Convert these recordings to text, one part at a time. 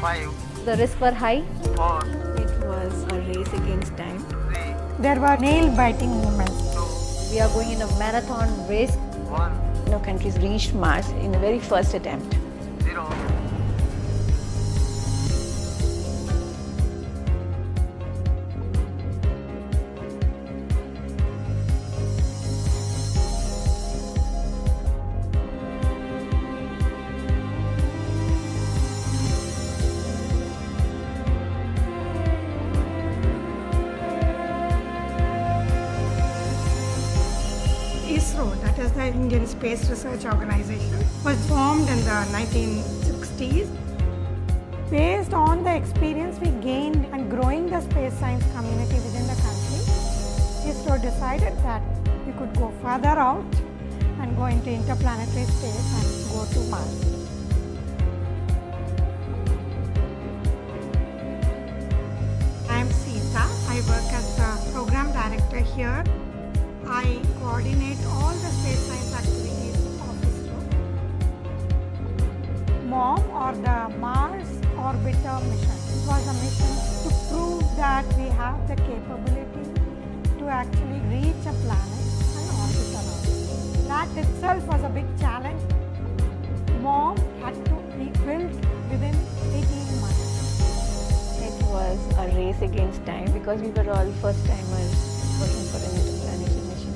5. The risks were high. 4. It was a race against time. 3. There were nail-biting moments. 2. We are going in a marathon race. 1. No countries reached Mars in the very first attempt. 0. ISRO, that is the Indian Space Research Organization, was formed in the 1960s. Based on the experience we gained and growing the space science community within the country, ISRO decided that we could go further out and go into interplanetary space and go to Mars. I am Sita. I work as the program director here. I coordinate all the space science activities of ISRO. MOM, or the Mars Orbiter Mission, was a mission to prove that we have the capability to actually reach a planet and orbit around it. That itself was a big challenge. MOM had to be built within 18 months. It was a race against time because we were all first timers working for an interplanetary mission.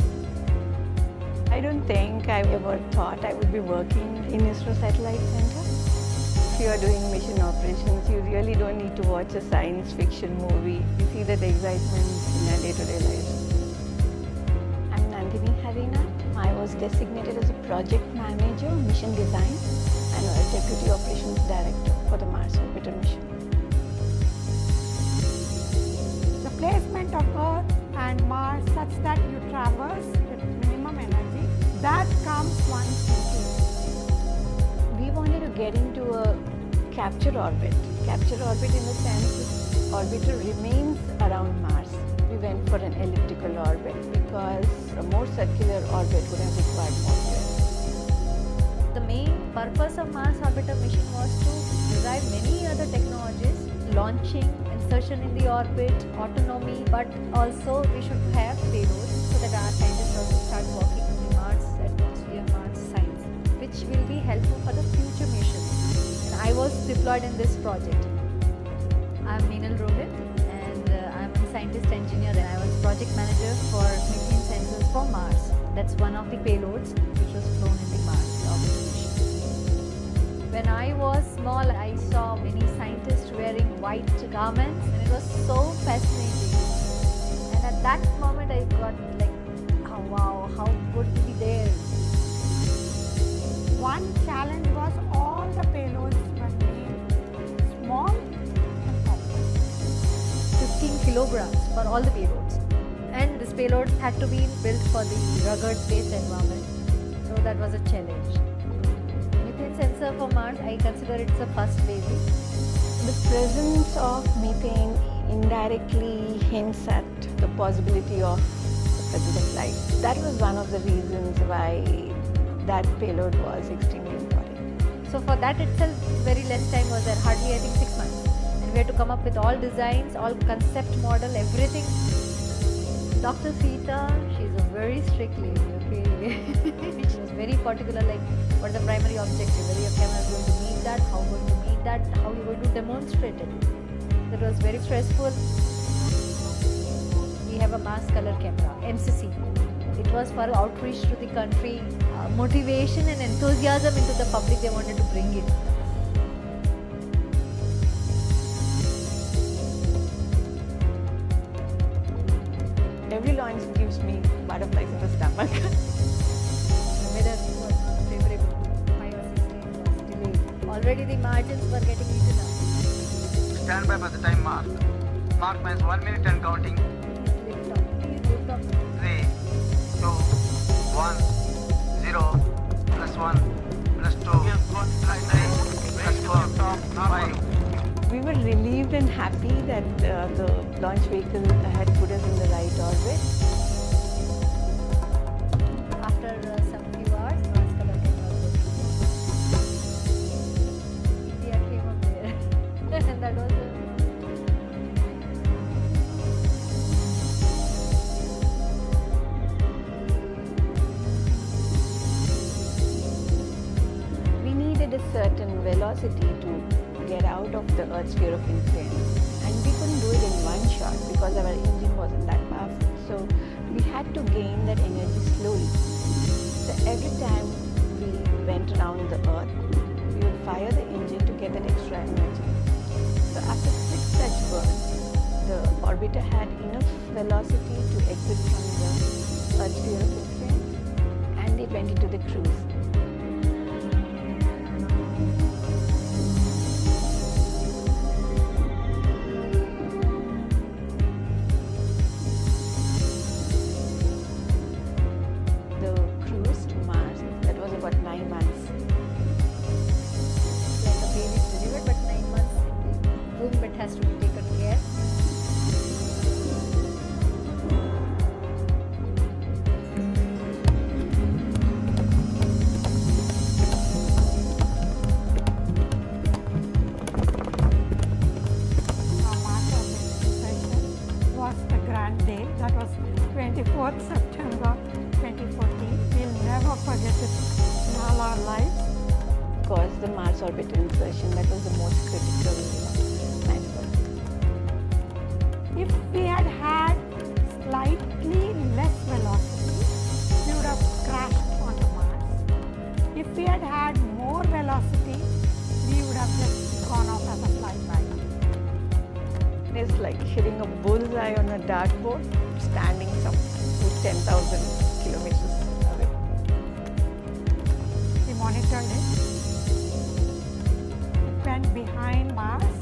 I don't think I ever thought I would be working in ISRO Satellite Center. If you are doing mission operations, you really don't need to watch a science fiction movie. You see that excitement in our day-to-day lives. I'm Nandini Harinath. I was designated as a project manager, mission design, and a deputy operations director for the Mars Orbiter mission. The placement of Earth and Mars such that you traverse with minimum energy, that comes once in 2 years. We wanted to get into a capture orbit. Capture orbit in the sense this orbiter remains around Mars. We went for an elliptical orbit because a more circular orbit would have required more fuel. The main purpose of Mars Orbiter mission was to derive many other technologies, launching, insertion in the orbit, autonomy, but also we should have payloads so that our scientists also start working on the Mars atmosphere, Mars science, which will be helpful for the future missions. And I was deployed in this project. I'm Meenal Rohit and I'm a scientist engineer and I was project manager for methane sensors for Mars. That's one of the payloads which was flown in the Mars orbiter mission. When I was small, I saw many scientists wearing white garments and it was so fascinating. And at that moment I got like, oh wow, how good to be there. One challenge was all the payloads were made small and compact. 15 kilograms for all the payloads. And this payload had to be built for the rugged space environment. So that was a challenge. Methane sensor for Mars, I consider it's a first baby. The presence of methane indirectly hints at the possibility of the presence of life. That was one of the reasons why that payload was extremely important. So for that itself, very less time was there, hardly I think 6 months. And we had to come up with all designs, all concept model, everything. Dr. Sita, she's a very strict lady, okay? She was very particular, like what's the primary objective, whether your camera is going to meet that, how going to meet that, how you're going to demonstrate it. That was very stressful. We have a mass color camera, MCC. It was for outreach to the country, motivation and enthusiasm into the public they wanted to bring it. Every launch gives me butterflies in the stomach. The weather was not favorable. 5 or 6 days was delayed. Already the margins were getting eaten up. Stand by for the time mark. Mark means 1 minute and counting. Lift off. Please lift off. 3, 2, 1, 0, +1, +2, +3, +4, 5. We were relieved and happy that the launch vehicle had put us in the right orbit. After some few hours, mass color camera was working. India came up there. velocity to get out of the Earth's sphere of influence. And we couldn't do it in one shot because our engine wasn't that powerful. So we had to gain that energy slowly. So every time we went around the Earth, we would fire the engine to get that extra energy. So after 6 such burns, the orbiter had enough velocity to exit from the Earth's sphere of influence, and it went into the cruise. The cruise to Mars, that was about 9 months. Like a baby is delivered, but 9 months in the womb it has to be taken care. Our Mars orbit session was the grand day. That was 24th September 2014. We'll never forget it in all our lives. Of course, the Mars orbital insertion, that was the most critical maneuver. If we had had slightly less velocity, we would have crashed onto Mars. If we had had more velocity, we would have just gone off as a flyby. It's like hitting a bullseye on a dartboard, standing some 10,000 kilometers away. We monitored it. It went behind Mars,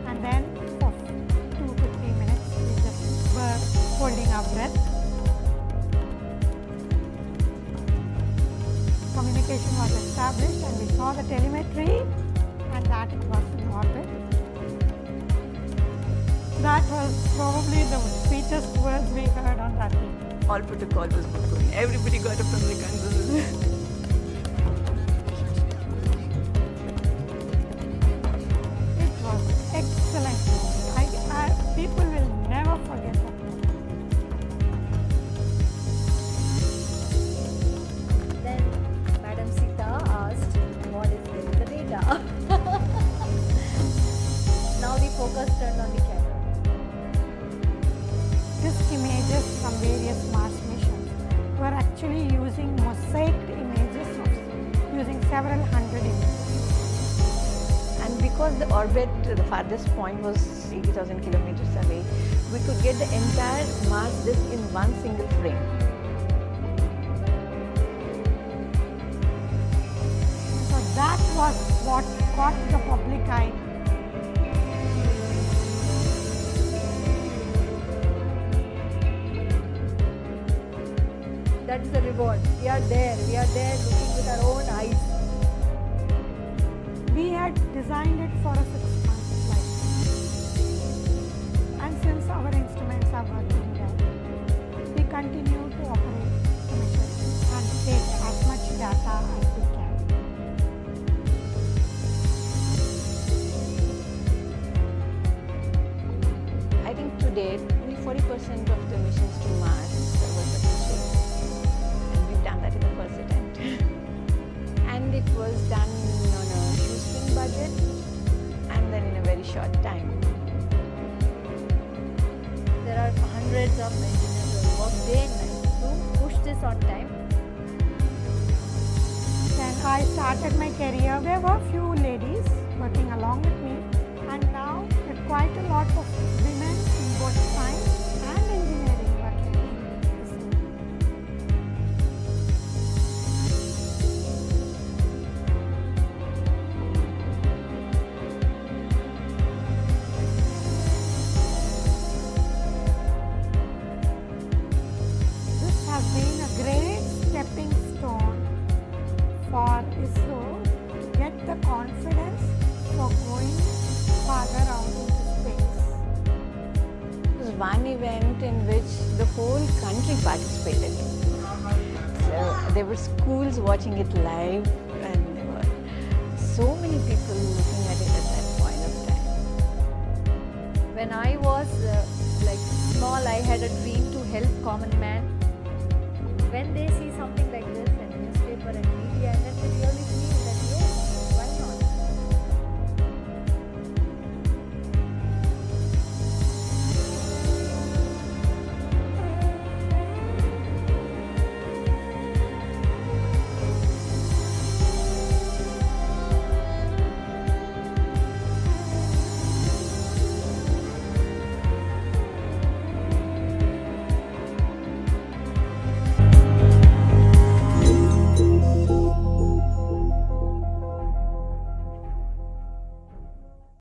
and then for 2 to 3 minutes we just were holding our breath. Communication was established, and we saw the telemetry, and that it was in orbit. That was probably the sweetest words we heard on that day. All protocol was broken. Everybody got up from the guns. It was excellent. People will never forget that. Then Madam Sita asked, what is there in the radar? Now the focus turned on the camera. These images from various Mars missions were actually using mosaiced images of using several hundred images. And because the orbit, the farthest point was 80,000 kilometers away, we could get the entire Mars disk in one single frame. So that was what caught the public eye. That is the reward. We are there looking with our own eyes. We had designed it for a 6-month flight. And since our instruments are working well, we continue to operate the mission and take as much data as we can. I think to date, only 40% of the missions to Mars were successful. And we've done that in the first attempt. And it was done on a shoestring budget and then in a very short time. There are hundreds of engineers who work day and night to push this on time. When I started my career, there were few ladies working along with me, and now there are quite a lot of women in both science and engineering working in ISRO. This has been a great stepping stone for ISRO to get the confidence for going farther out into space. It was one event in which the whole country participated. So there were schools watching it live, and there were so many people looking at it at that point of time. When I was small, I had a dream to help common man. When they see something like this in newspaper and media, and then they really